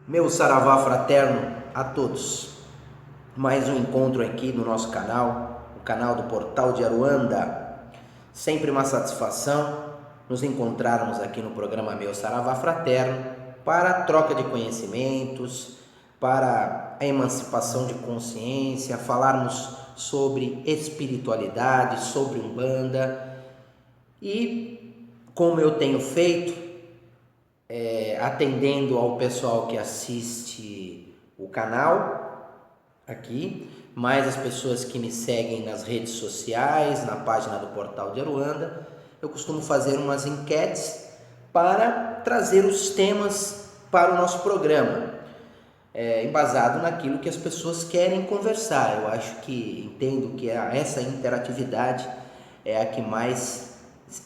Meu saravá fraterno a todos. Mais um encontro aqui no nosso canal, o canal do Portal de Aruanda. Sempre uma satisfação nos encontrarmos aqui no programa Meu Saravá Fraterno para a troca de conhecimentos, para a emancipação de consciência, falarmos sobre espiritualidade, sobre Umbanda e, como eu tenho feito, atendendo ao pessoal que assiste o canal aqui, mais as pessoas que me seguem nas redes sociais, na página do Portal de Aruanda, eu costumo fazer umas enquetes para trazer os temas para o nosso programa, embasado naquilo que as pessoas querem conversar. Eu acho que entendo que essa interatividade é a que mais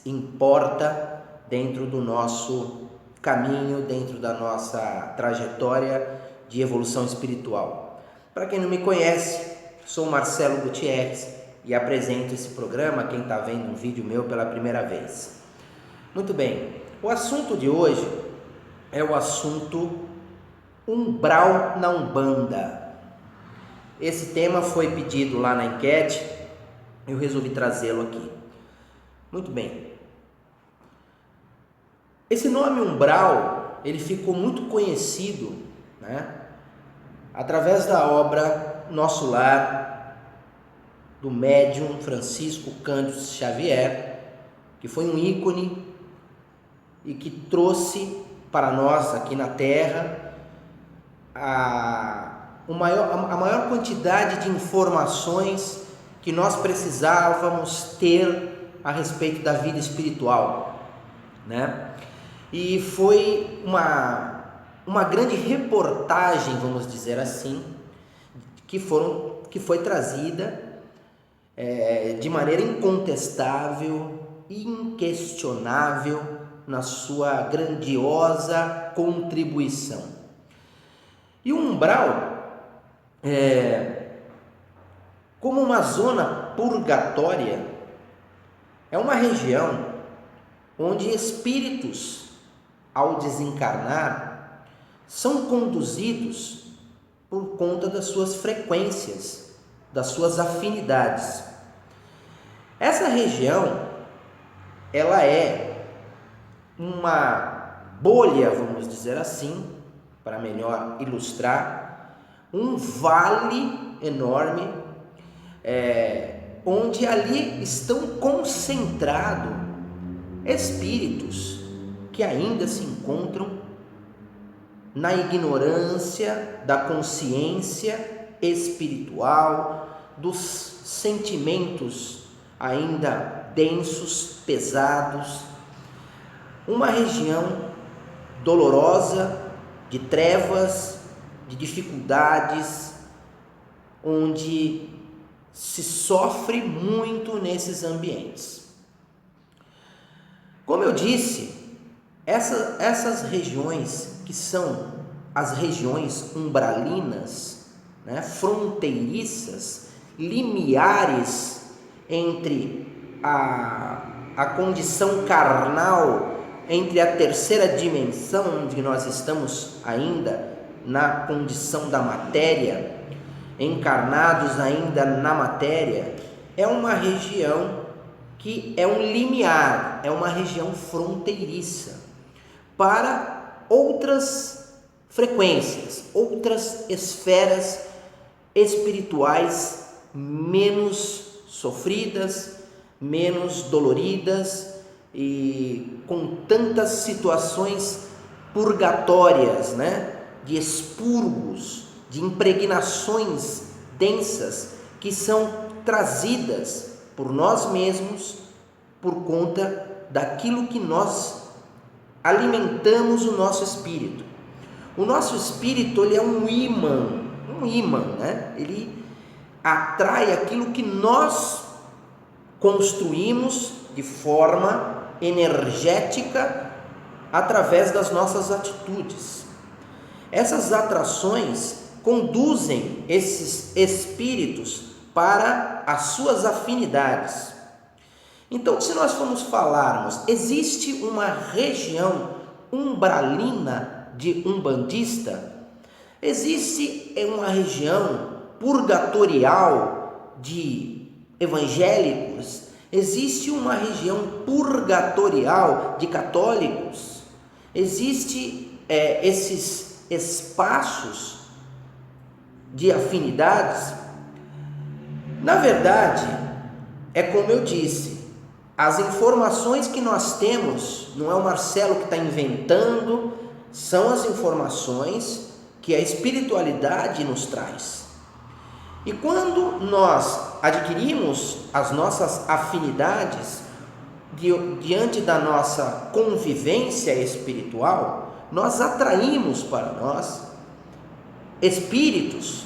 importa dentro do nosso caminho, dentro da nossa trajetória de evolução espiritual. Para quem não me conhece, sou Marcelo Gutierrez e apresento esse programa a quem está vendo um vídeo meu pela primeira vez. Muito bem, o assunto de hoje é o assunto umbral na Umbanda. Esse tema foi pedido lá na enquete, eu resolvi trazê-lo aqui. Muito bem. Esse nome umbral, ele ficou muito conhecido, através da obra Nosso Lar, do médium Francisco Cândido Xavier, que foi um ícone e que trouxe para nós aqui na Terra a maior quantidade de informações que nós precisávamos ter a respeito da vida espiritual, E foi uma grande reportagem, vamos dizer assim, que foi trazida de maneira incontestável, inquestionável na sua grandiosa contribuição. E o umbral, como uma zona purgatória, é uma região onde espíritos, ao desencarnar, são conduzidos por conta das suas frequências, das suas afinidades. Essa região, ela é uma bolha, vamos dizer assim, para melhor ilustrar, um vale enorme, onde ali estão concentrados espíritos que ainda se encontram na ignorância da consciência espiritual, dos sentimentos ainda densos, pesados. Uma região dolorosa, de trevas, de dificuldades, onde se sofre muito nesses ambientes. Como eu disse, essas regiões que são as regiões umbralinas, fronteiriças, limiares entre a condição carnal, entre a terceira dimensão, onde nós estamos ainda na condição da matéria, encarnados ainda na matéria, é uma região que é um limiar, é uma região fronteiriça para outras frequências, outras esferas espirituais menos sofridas, menos doloridas e com tantas situações purgatórias, de expurgos, de impregnações densas que são trazidas por nós mesmos, por conta daquilo que nós alimentamos o nosso espírito. O nosso espírito, ele é um imã, Ele atrai aquilo que nós construímos de forma energética através das nossas atitudes. Essas atrações conduzem esses espíritos para as suas afinidades. Então, se nós formos falarmos, existe uma região umbralina de umbandista, Existe uma região purgatorial de evangélicos, existe uma região purgatorial de católicos, existe esses espaços de afinidades. Na verdade, é como eu disse, as informações que nós temos, não é o Marcelo que está inventando, são as informações que a espiritualidade nos traz. E quando nós adquirimos as nossas afinidades diante da nossa convivência espiritual, nós atraímos para nós espíritos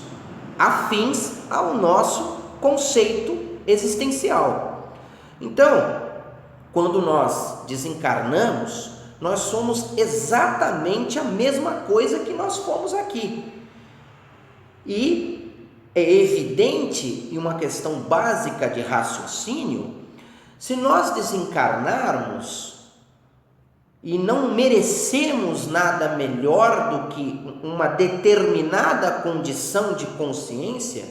afins ao nosso conceito existencial. Então, quando nós desencarnamos, nós somos exatamente a mesma coisa que nós fomos aqui. E é evidente, e uma questão básica de raciocínio, se nós desencarnarmos e não merecemos nada melhor do que uma determinada condição de consciência,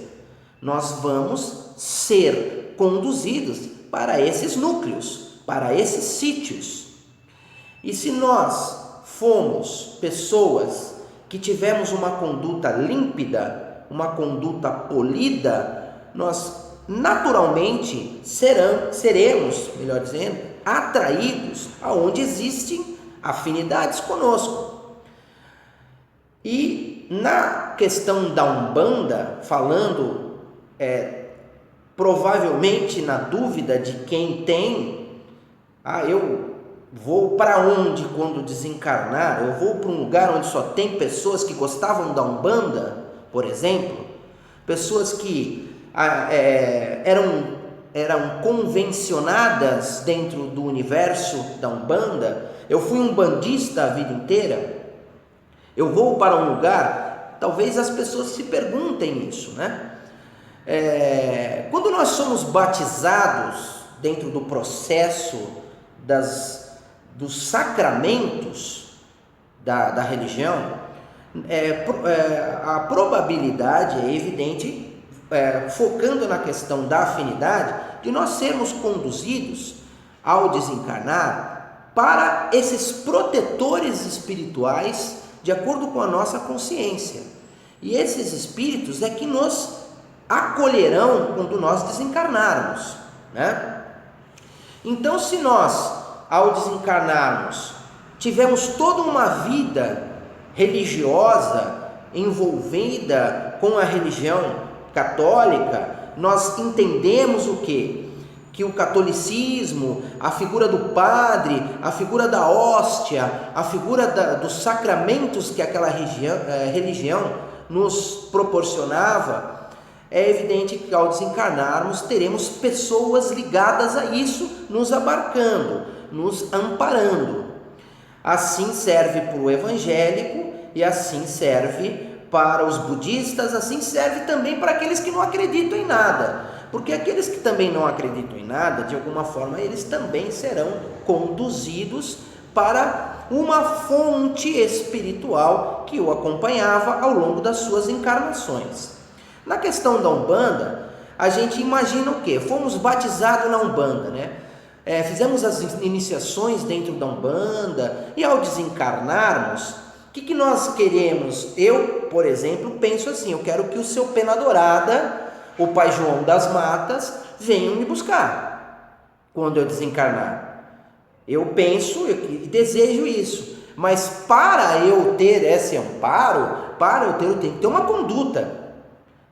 nós vamos ser conduzidos para esses núcleos, para esses sítios. E se nós fomos pessoas que tivemos uma conduta límpida, uma conduta polida, nós naturalmente seremos, melhor dizendo, atraídos aonde existem afinidades conosco. E na questão da Umbanda, falando provavelmente na dúvida de quem tem, eu vou para onde quando desencarnar? Eu vou para um lugar onde só tem pessoas que gostavam da Umbanda, por exemplo, pessoas que eram convencionadas dentro do universo da Umbanda. Eu fui um bandista a vida inteira. Eu vou para um lugar, talvez as pessoas se perguntem isso, né? Quando nós somos batizados dentro do processo dos sacramentos da religião, a probabilidade é evidente, focando na questão da afinidade, de nós sermos conduzidos ao desencarnar para esses protetores espirituais de acordo com a nossa consciência. E esses espíritos é que nos acolherão quando nós desencarnarmos, né? Então, se nós, ao desencarnarmos, tivemos toda uma vida religiosa envolvida com a religião católica, nós entendemos o quê? Que o catolicismo, a figura do padre, a figura da hóstia, a figura dos sacramentos que aquela religião nos proporcionava, é evidente que ao desencarnarmos teremos pessoas ligadas a isso, nos abarcando, nos amparando. Assim serve para o evangélico e assim serve para os budistas, assim serve também para aqueles que não acreditam em nada. Porque aqueles que também não acreditam em nada, de alguma forma, eles também serão conduzidos para uma fonte espiritual que o acompanhava ao longo das suas encarnações. Na questão da Umbanda, a gente imagina o quê? Fomos batizados na Umbanda, né? Fizemos as iniciações dentro da Umbanda e ao desencarnarmos, o que nós queremos? Eu, por exemplo, penso assim, eu quero que o seu Pena Dourada, o Pai João das Matas, venham me buscar quando eu desencarnar. Eu penso e desejo isso, mas para eu ter esse amparo, eu tenho que ter uma conduta,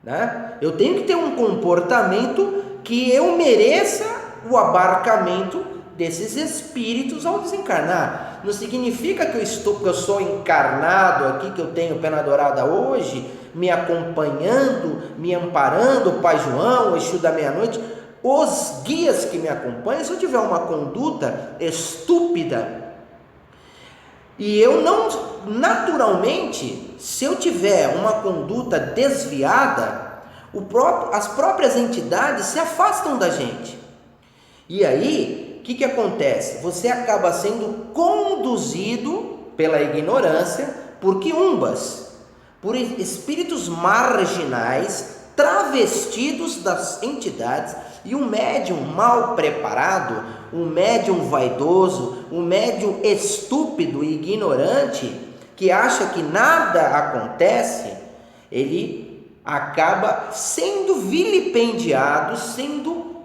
né? Eu tenho que ter um comportamento que eu mereça o abarcamento desses espíritos ao desencarnar. Não significa que eu sou encarnado aqui, que eu tenho Pena Dourada hoje, me acompanhando, me amparando, o Pai João, o Exu da Meia-Noite, os guias que me acompanham. Se eu tiver uma conduta estúpida, e eu não, naturalmente, se eu tiver uma conduta desviada, as próprias entidades se afastam da gente. E aí, o que acontece? Você acaba sendo conduzido pela ignorância por quiumbas, por espíritos marginais, travestidos das entidades, e um médium mal preparado, um médium vaidoso, um médium estúpido e ignorante, que acha que nada acontece, ele acaba sendo vilipendiado, sendo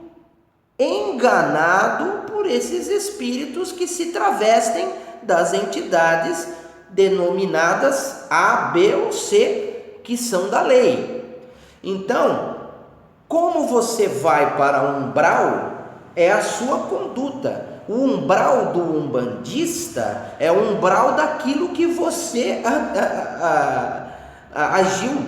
enganado por esses espíritos que se travestem das entidades denominadas A, B ou C, que são da lei. Então, como você vai para o umbral, é a sua conduta. O umbral do umbandista é o umbral daquilo que você agiu,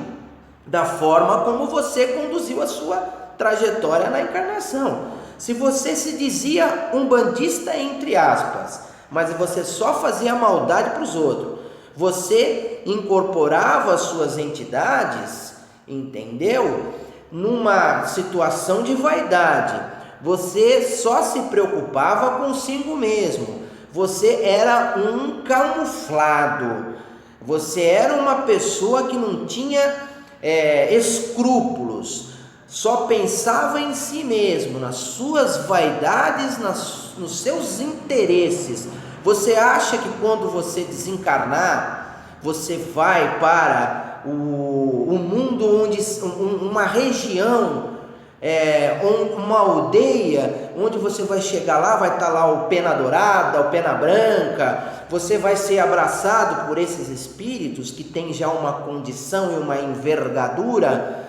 da forma como você conduziu a sua trajetória na encarnação. Se você se dizia umbandista, entre aspas, mas você só fazia maldade para os outros, você incorporava as suas entidades, entendeu? Numa situação de vaidade, você só se preocupava consigo mesmo, você era um camuflado, você era uma pessoa que não tinha escrúpulos, só pensava em si mesmo, nas suas vaidades, nos seus interesses. Você acha que quando você desencarnar, você vai para o mundo onde uma região, uma aldeia, onde você vai chegar lá, vai estar lá o pena dourada, o pena branca, você vai ser abraçado por esses espíritos que têm já uma condição e uma envergadura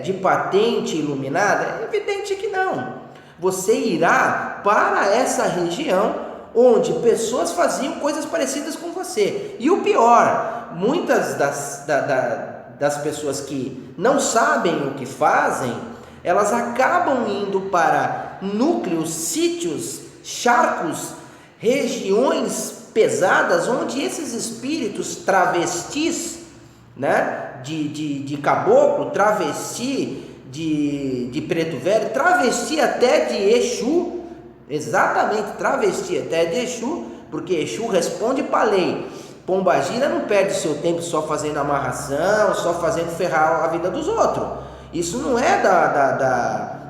de patente iluminada? É evidente que não. Você irá para essa região onde pessoas faziam coisas parecidas com você. E o pior, muitas das pessoas que não sabem o que fazem, elas acabam indo para núcleos, sítios, charcos, regiões pesadas, onde esses espíritos travestis, né, de caboclo, travesti de preto velho, travesti até de Exu, exatamente, travesti até de Exu, porque Exu responde para a lei. Pombagira não perde seu tempo só fazendo amarração, só fazendo ferrar a vida dos outros. Isso não é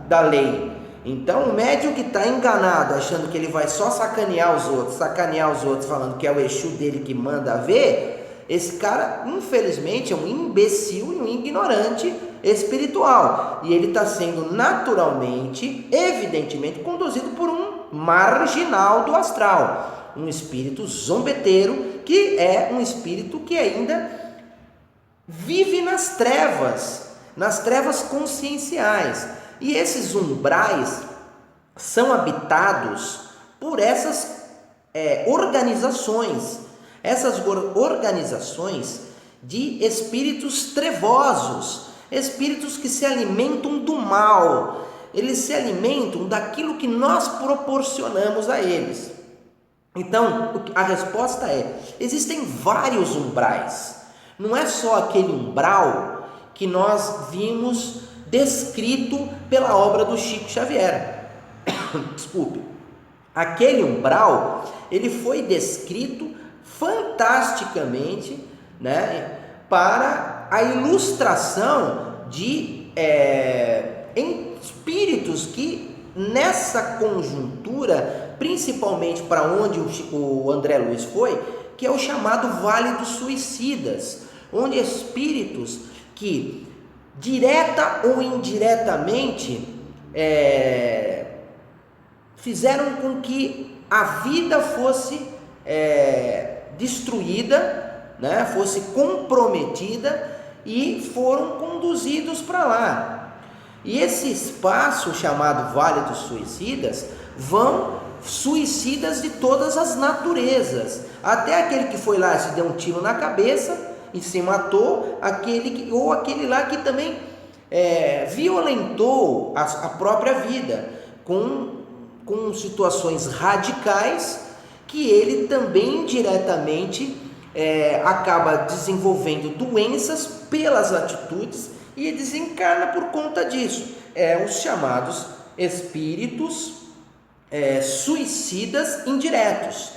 da lei. Então o médium que está enganado, achando que ele vai só sacanear os outros, falando que é o Exu dele que manda ver, esse cara, infelizmente, é um imbecil e um ignorante espiritual. E ele está sendo naturalmente, evidentemente, conduzido por um marginal do astral. Um espírito zombeteiro, que é um espírito que ainda vive nas trevas conscienciais. E esses umbrais são habitados por essas organizações de espíritos trevosos, espíritos que se alimentam do mal, eles se alimentam daquilo que nós proporcionamos a eles. Então, a resposta é: existem vários umbrais, não é só aquele umbral que nós vimos descrito pela obra do Chico Xavier. Desculpe, aquele umbral, ele foi descrito fantasticamente, né, para a ilustração de espíritos que nessa conjuntura, principalmente para onde o André Luiz foi, que é o chamado Vale dos Suicidas, onde espíritos que direta ou indiretamente fizeram com que a vida fosse destruída, né, fosse comprometida, e foram conduzidos para lá. E esse espaço chamado Vale dos Suicidas, vão suicidas de todas as naturezas, até aquele que foi lá e se deu um tiro na cabeça e se matou, aquele lá que também violentou a própria vida com situações radicais, que ele também diretamente acaba desenvolvendo doenças pelas atitudes e desencarna por conta disso. Os chamados espíritos suicidas indiretos.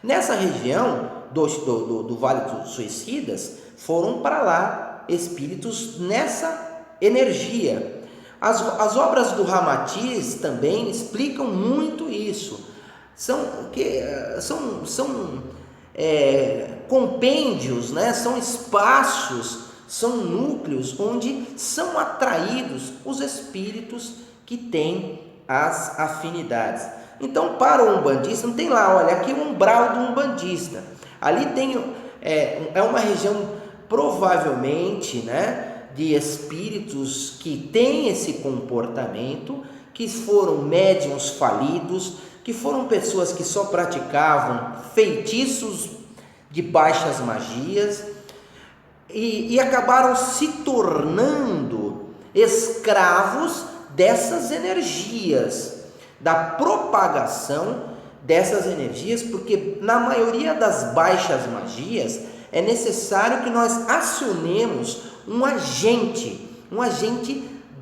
Nessa região do Vale dos Suicidas foram para lá espíritos nessa energia. As obras do Ramatiz também explicam muito isso. São compêndios, né? São espaços, são núcleos onde são atraídos os espíritos que têm as afinidades. Então, para o umbandista, não tem lá, olha, aqui o umbral do umbandista. Ali tem, é uma região provavelmente, né, de espíritos que têm esse comportamento, que foram médiuns falidos, que foram pessoas que só praticavam feitiços de baixas magias e acabaram se tornando escravos dessas energias, da propagação dessas energias, porque na maioria das baixas magias é necessário que nós acionemos um agente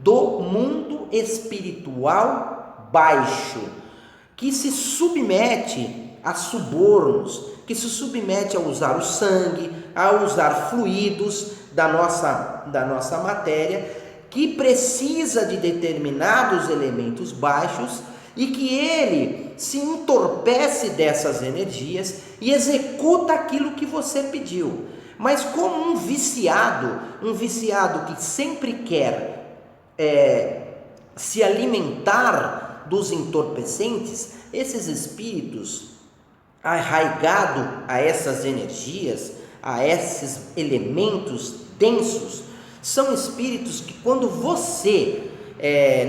do mundo espiritual baixo, que se submete a subornos, que se submete a usar o sangue, a usar fluidos da nossa matéria, que precisa de determinados elementos baixos e que ele se entorpece dessas energias e executa aquilo que você pediu. Mas como um viciado que sempre quer se alimentar dos entorpecentes, esses espíritos arraigados a essas energias, a esses elementos densos, são espíritos que quando você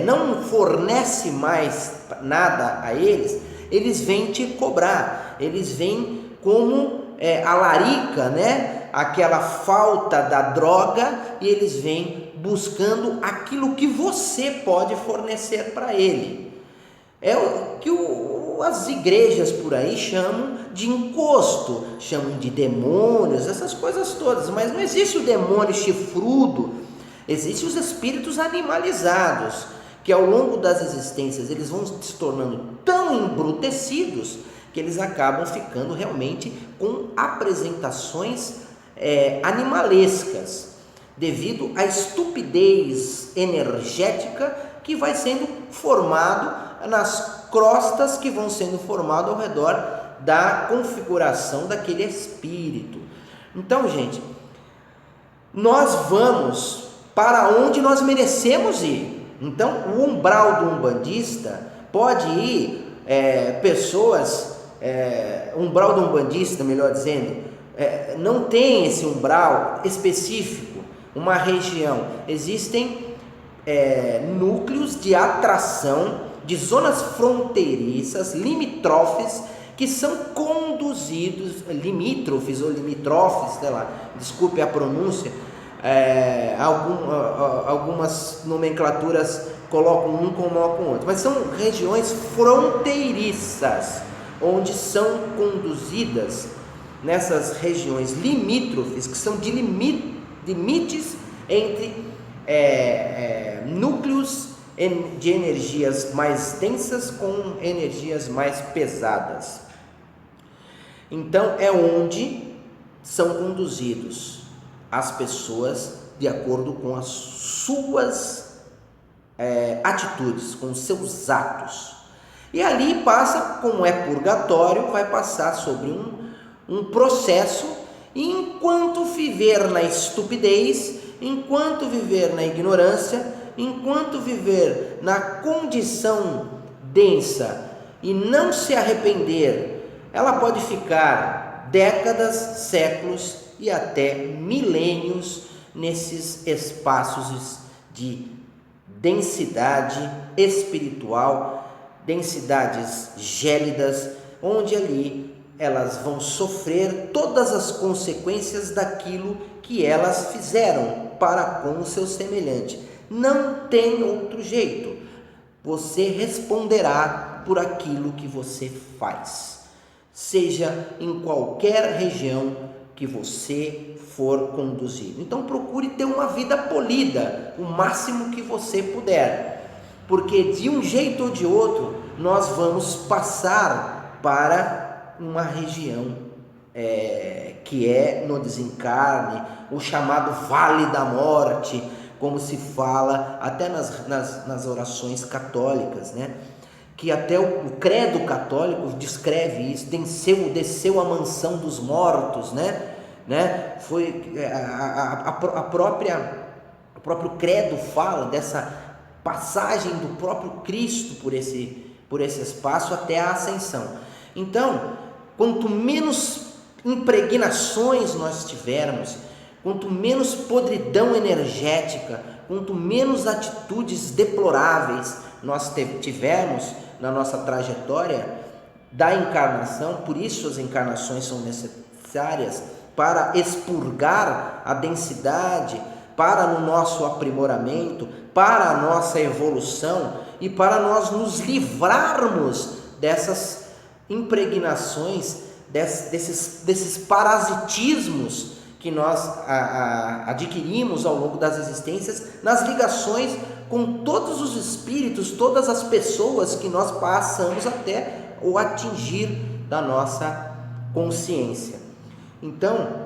não fornece mais nada a eles, eles vêm te cobrar, eles vêm como a larica, né? Aquela falta da droga, e eles vêm buscando aquilo que você pode fornecer para ele. É o que as igrejas por aí chamam de encosto, chamam de demônios, essas coisas todas, mas não existe o demônio chifrudo, existem os espíritos animalizados, que ao longo das existências eles vão se tornando tão embrutecidos que eles acabam ficando realmente com apresentações animalescas, devido à estupidez energética que vai sendo formado nas crostas que vão sendo formadas ao redor da configuração daquele espírito. Então, gente, nós vamos para onde nós merecemos ir. Então, o umbral do umbandista pode ir pessoas, umbral do umbandista, melhor dizendo, não tem esse umbral específico, uma região. Existem núcleos de atração, de zonas fronteiriças, limítrofes, que são conduzidos, limítrofes ou limítrofes, sei lá, desculpe a pronúncia, algumas nomenclaturas colocam um como o outro, mas são regiões fronteiriças, onde são conduzidas nessas regiões limítrofes, que são de limites entre núcleos de energias mais densas com energias mais pesadas. Então é onde são conduzidos as pessoas de acordo com as suas atitudes, com os seus atos. E ali passa, como é purgatório, vai passar sobre um processo, e enquanto viver na estupidez, enquanto viver na ignorância, enquanto viver na condição densa e não se arrepender, ela pode ficar décadas, séculos e até milênios nesses espaços de densidade espiritual, densidades gélidas, onde ali elas vão sofrer todas as consequências daquilo que elas fizeram para com o seu semelhante. Não tem outro jeito. Você responderá por aquilo que você faz, seja em qualquer região que você for conduzido. Então procure ter uma vida polida, o máximo que você puder, porque de um jeito ou de outro nós vamos passar para uma região que é no desencarne, o chamado Vale da Morte, como se fala até nas orações católicas, né? Que até o credo católico descreve isso, desceu a mansão dos mortos, Foi o próprio credo fala dessa passagem do próprio Cristo por esse espaço até a ascensão. Então, quanto menos impregnações nós tivermos, quanto menos podridão energética, quanto menos atitudes deploráveis nós tivermos na nossa trajetória da encarnação, por isso as encarnações são necessárias para expurgar a densidade, para o nosso aprimoramento, para a nossa evolução e para nós nos livrarmos dessas impregnações, desses parasitismos que nós adquirimos ao longo das existências, nas ligações com todos os espíritos, todas as pessoas que nós passamos até o atingir da nossa consciência. Então,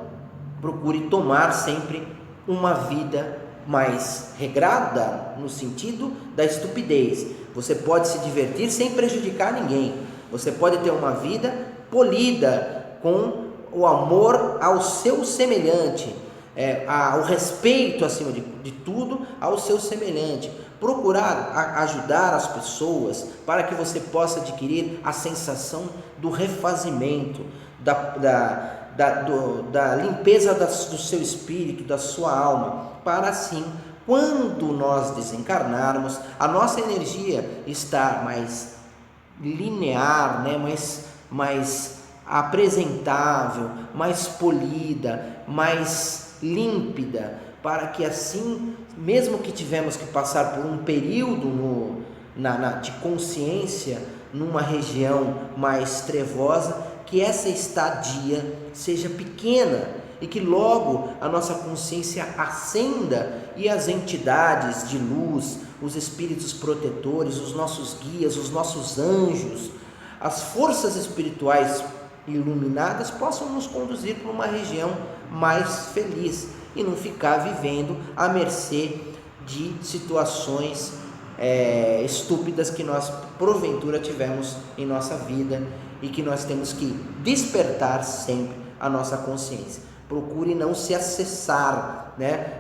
procure tomar sempre uma vida mais regrada, no sentido da estupidez. Você pode se divertir sem prejudicar ninguém. Você pode ter uma vida polida, com o amor ao seu semelhante, o respeito, acima de tudo, ao seu semelhante. Procurar ajudar as pessoas para que você possa adquirir a sensação do refazimento, da limpeza do seu espírito, da sua alma, para assim, quando nós desencarnarmos, a nossa energia estar mais linear, mais apresentável, mais polida, mais límpida, para que assim, mesmo que tivemos que passar por um período de consciência, numa região mais trevosa, que essa estadia seja pequena e que logo a nossa consciência ascenda e as entidades de luz, os espíritos protetores, os nossos guias, os nossos anjos, as forças espirituais iluminadas possam nos conduzir para uma região mais feliz e não ficar vivendo à mercê de situações estúpidas que nós porventura tivemos em nossa vida e que nós temos que despertar sempre a nossa consciência. Procure não se acessar,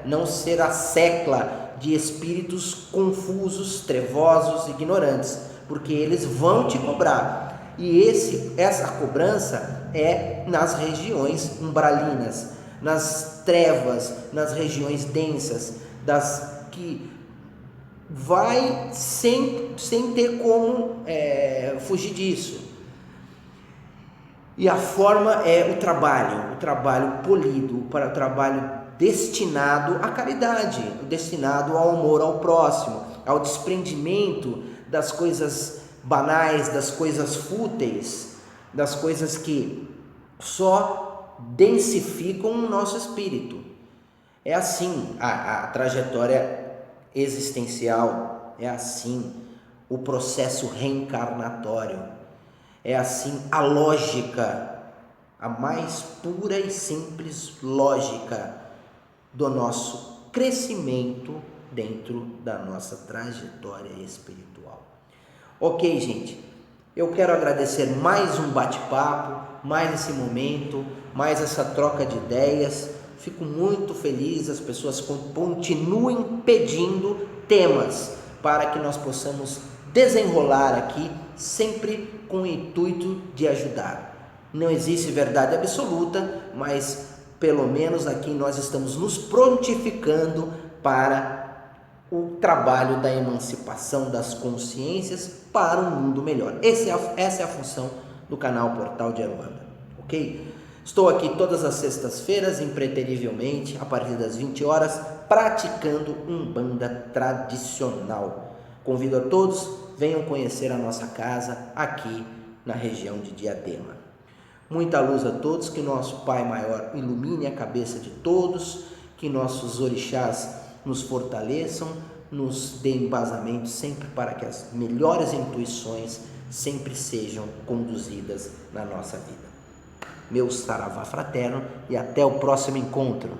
não ser a secla de espíritos confusos, trevosos, ignorantes, porque eles vão te cobrar. E essa cobrança é nas regiões umbralinas, nas trevas, nas regiões densas, que vai sem ter como fugir disso. E a forma é o trabalho polido, para o trabalho destinado à caridade, destinado ao amor ao próximo, ao desprendimento das coisas banais, das coisas fúteis, das coisas que só densificam o nosso espírito. É assim a trajetória existencial, é assim o processo reencarnatório. É assim a lógica, a mais pura e simples lógica do nosso crescimento dentro da nossa trajetória espiritual. Ok, gente, eu quero agradecer mais um bate-papo, mais esse momento, mais essa troca de ideias. Fico muito feliz, as pessoas continuem pedindo temas para que nós possamos desenrolar aqui, sempre com o intuito de ajudar. Não existe verdade absoluta, mas pelo menos aqui nós estamos nos prontificando para o trabalho da emancipação das consciências para um mundo melhor. Essa é a função do canal Portal de Aruanda, ok? Estou aqui todas as sextas-feiras, impreterivelmente, a partir das 20 horas, praticando Umbanda tradicional. Convido a todos, venham conhecer a nossa casa aqui na região de Diadema. Muita luz a todos, que nosso Pai Maior ilumine a cabeça de todos, que nossos orixás nos fortaleçam, nos dê embasamento sempre para que as melhores intuições sempre sejam conduzidas na nossa vida. meu saravá fraterno e até o próximo encontro.